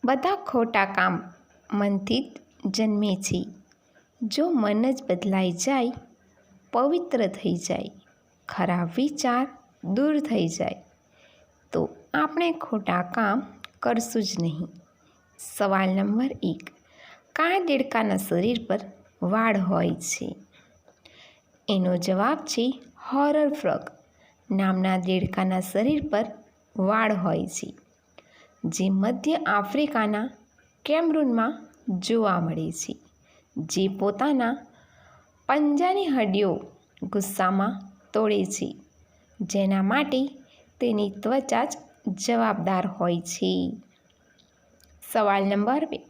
બધા ખોટા કામ મનથી જ જન્મે છે. જો મન જ બદલાઈ જાય, પવિત્ર થઈ જાય, ખરાબ વિચાર દૂર થઈ જાય, તો આપણે ખોટા કામ કરશું જ નહીં. સવાલ નંબર 1. કયા દેડકાના શરીર પર વાળ હોય છે? એનો જવાબ છે હોરર ફ્રોગ નામના દેડકાના શરીર પર વાળ હોય છે, જે મધ્ય આફ્રિકાના કેમરૂનમાં જોવા મળે છે, જે પોતાના પંજાની હડ્ડીઓ ગુસ્સામાં તોડે છે, જેના માટે તેની ત્વચા જ જવાબદાર હોય છે. સવાલ નંબર 2.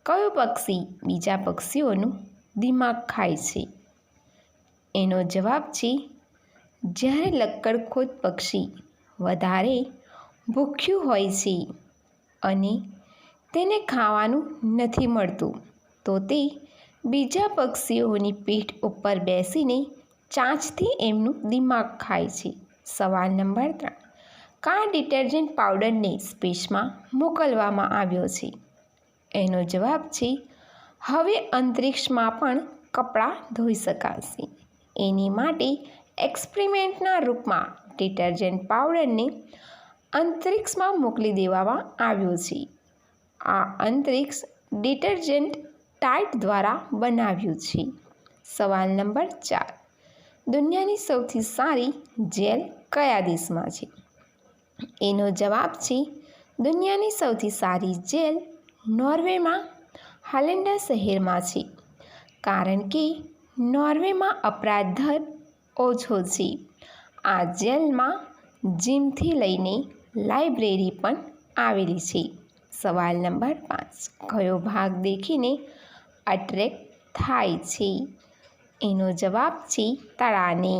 કયું પક્ષી બીજા પક્ષીઓનું દિમાગ ખાય છે? એનો જવાબ છે જ્યારે લક્કડખોદ પક્ષી વધારે ભૂખ્યું હોય છે અને તેને ખાવાનું નથી મળતું, તો તે બીજા પક્ષીઓની પીઠ ઉપર બેસીને ચાંચથી એમનું દિમાગ ખાય છે. સવાલ નંબર 3. કયા ડિટર્જન્ટ પાવડરને સ્પેસમાં મોકલવામાં આવ્યો છે? એનો જવાબ છે હવે અંતરિક્ષમાં પણ કપડાં ધોઈ શકાશે. એની માટે એક્સપેરિમેન્ટના રૂપમાં ડિટર્જન્ટ પાવડરને અંતરિક્ષમાં મોકલી દેવામાં આવ્યો છે. આ અંતરિક્ષ ડિટર્જન્ટ ટાઇટ દ્વારા બનાવ્યું છે. સવાલ નંબર 4. દુનિયાની સૌથી સારી જેલ કયા દેશમાં છે? એનો જવાબ છે દુનિયાની સૌથી સારી જેલ નોર્વેમાં હાલેન્ડા શહેરમાં છે, કારણ કે નોર્વેમાં અપરાધ દર ઓછો છે. આ જેલમાં જીમથી લઈને લાઇબ્રેરી પણ આવેલી છે. સવાલ નંબર 5. કયો ભાગ દેખીને અટ્રેક્ટ થાય છે? એનો જવાબ છે તળાને.